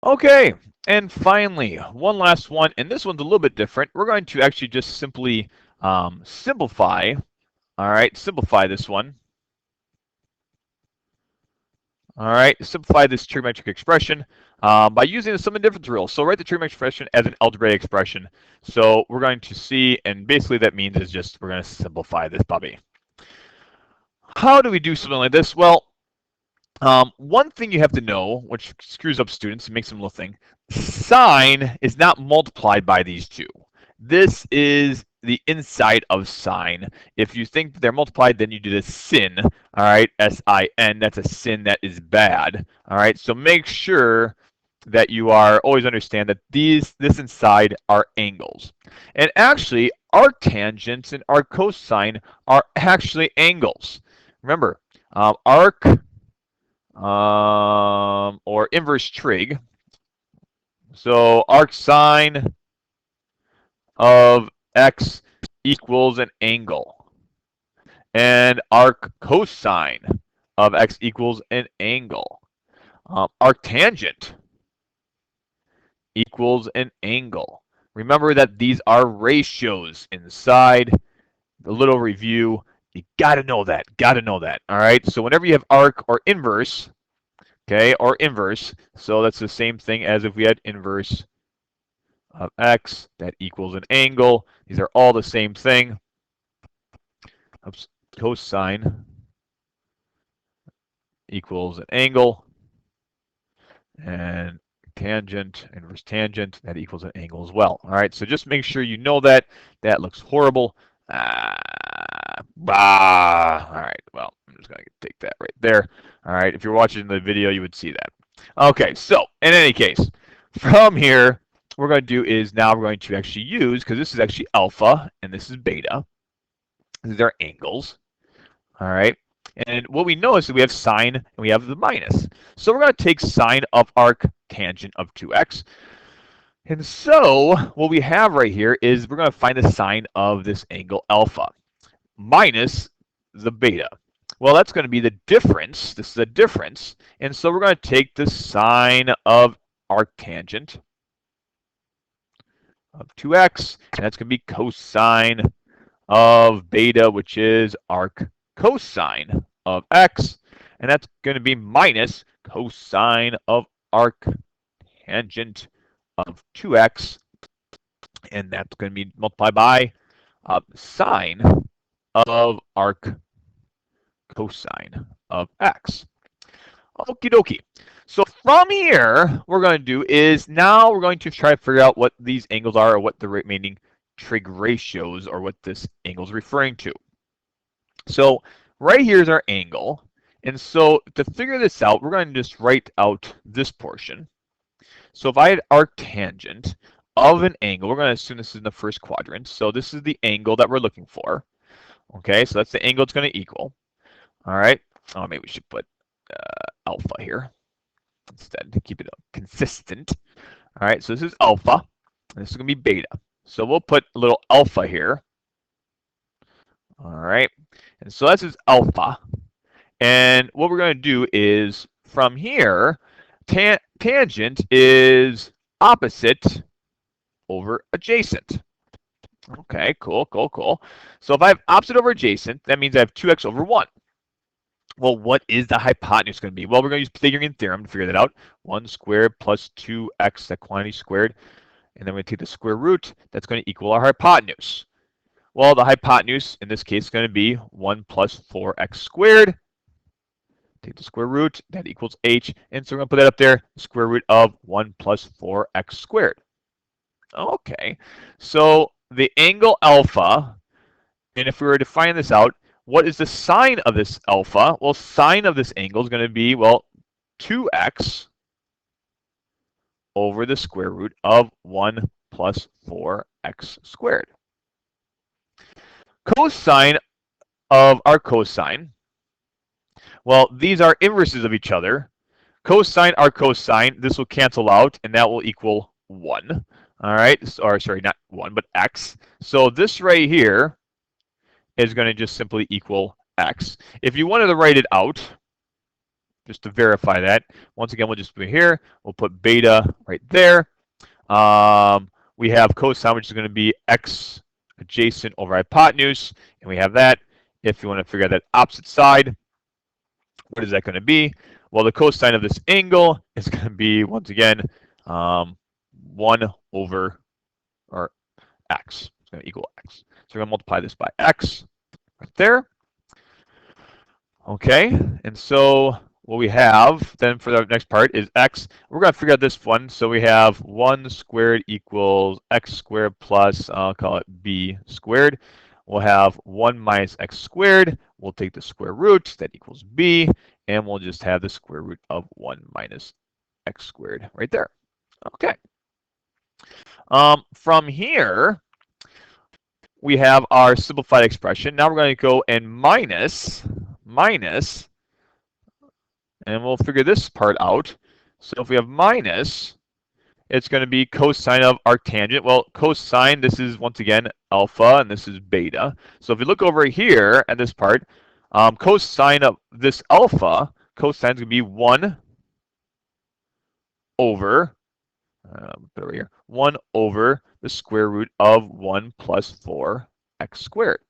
Okay, and finally, one last one, and this one's a little bit different. We're going to actually just simply simplify, all right, simplify this one. All right, simplify this trigonometric expression by using the sum and difference rule. So write the trigonometric expression as an algebraic expression. So we're going to see, and basically that means is just we're going to simplify this puppy. How do we do something like this? Well, one thing you have to know, which screws up students and makes them a little thing, sine is not multiplied by these two. This is the inside of sine. If you think they're multiplied, then you do the sin, all right, S-I-N, that's a sin that is bad, all right? So make sure that you are always understand that this inside are angles. And actually, arctangents and arccosine are actually angles. Remember, arc or inverse trig. So arc sine of x equals an angle, and arc cosine of x equals an angle. Arctangent equals an angle. Remember that these are ratios inside. The little review, you got to know that. Got to know that. All right. So whenever you have arc or inverse, okay, or inverse, so that's the same thing as if we had inverse of x that equals an angle. These are all the same thing. Oops, cosine equals an angle, and tangent, inverse tangent, that equals an angle as well. All right, so just make sure you know that. That looks horrible. All right, well, I'm just going to take that right there. All right, if you're watching the video, you would see that. Okay, so in any case, from here, what we're going to do is now we're going to actually use, because this is actually alpha and this is beta. These are angles. All right. And what we know is that we have sine and we have the minus. So we're going to take sine of arc tangent of 2x. And so what we have right here is we're going to find the sine of this angle alpha minus the beta. Well, that's going to be the difference. This is a difference. And so we're going to take the sine of arctangent of 2x, and that's going to be cosine of beta, which is arc cosine of x, and that's going to be minus cosine of arc tangent of 2x, and that's going to be multiplied by sine of arc cosine of x. Okie dokie. So from here, what we're going to do is now we're going to try to figure out what these angles are, or what the remaining trig ratios, or what this angle is referring to. So right here is our angle. And so to figure this out, we're going to just write out this portion. So if I had arctangent of an angle, we're going to assume this is in the first quadrant. So this is the angle that we're looking for. Okay, so that's the angle it's going to equal. All right. Oh, maybe we should put alpha here instead to keep it consistent. All right, so this is alpha, and this is going to be beta. So we'll put a little alpha here. All right, and so this is alpha. And what we're going to do is from here, tangent is opposite over adjacent. Okay, cool, cool, cool. So if I have opposite over adjacent, that means I have 2x over 1. Well, what is the hypotenuse going to be? Well, we're going to use Pythagorean theorem to figure that out. 1 squared plus 2x, that quantity squared. And then we take the square root. That's going to equal our hypotenuse. Well, the hypotenuse in this case is going to be 1 plus 4x squared. Take the square root. That equals h. And so we're going to put that up there. Square root of 1 plus 4x squared. Okay. So the angle alpha, and if we were to find this out, what is the sine of this alpha? Well, sine of this angle is going to be, well, 2x over the square root of 1 plus 4x squared. Cosine of our cosine, well, these are inverses of each other. Cosine our cosine, this will cancel out, and that will equal 1. All right, or sorry, not 1, but x. So this right here is going to just simply equal x. If you wanted to write it out, just to verify that. Once again, we'll just be here. We'll put beta right there. We have cosine, which is going to be x adjacent over hypotenuse, and we have that. If you want to figure out that opposite side, what is that going to be? Well, the cosine of this angle is going to be, once again, 1 over, or x. It's going to equal x. So we're going to multiply this by x right there. Okay, and so what we have then for the next part is x. We're going to figure out this one. So we have 1 squared equals x squared plus, I'll call it b squared. We'll have 1 minus x squared. We'll take the square root. That equals b. And we'll just have the square root of 1 minus x squared right there. Okay. From here, we have our simplified expression. Now we're going to go and minus, and we'll figure this part out. So if we have minus, it's going to be cosine of arctangent. Well, cosine, this is, once again, alpha, and this is beta. So if you look over here at this part, cosine of this alpha, cosine is going to be 1 over, put it right here, 1 over the square root of 1 plus 4x squared.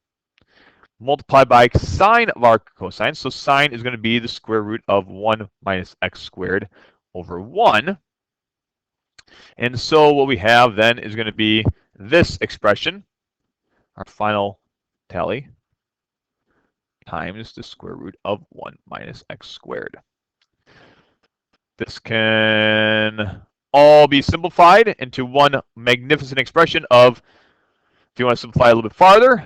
Multiplied by sine of our cosine. So sine is going to be the square root of 1 minus x squared over 1. And so what we have then is going to be this expression, our final tally, times the square root of 1 minus x squared. This can all be simplified into one magnificent expression of, if you want to simplify a little bit farther,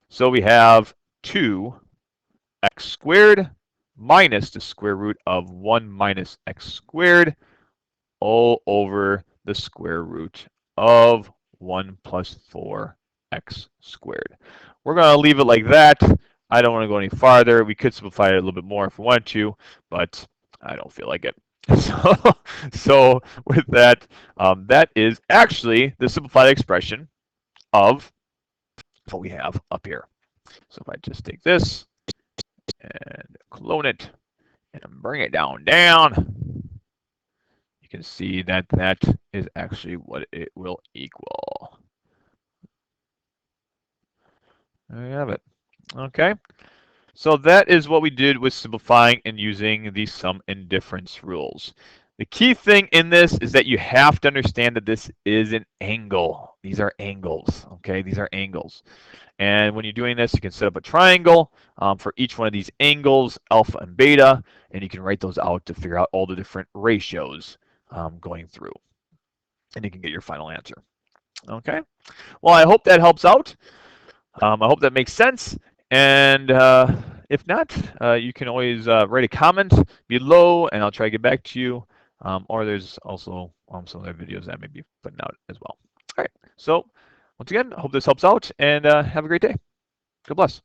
so we have 2x squared minus the square root of 1 minus x squared all over the square root of 1 plus 4x squared. We're going to leave it like that. I don't want to go any farther. We could simplify it a little bit more if we wanted to, but I don't feel like it. So with that, that is actually the simplified expression of what we have up here. So if I just take this and clone it and bring it down, you can see that that is actually what it will equal. There you have it. Okay. So that is what we did with simplifying and using the sum and difference rules. The key thing in this is that you have to understand that this is an angle. These are angles, okay? These are angles. And when you're doing this, you can set up a triangle for each one of these angles, alpha and beta, and you can write those out to figure out all the different ratios going through. And you can get your final answer. Okay? Well, I hope that helps out. I hope that makes sense. And if not, you can always write a comment below, and I'll try to get back to you. Or there's also some other videos that I may be putting out as well. All right. So once again, I hope this helps out, and have a great day. God bless.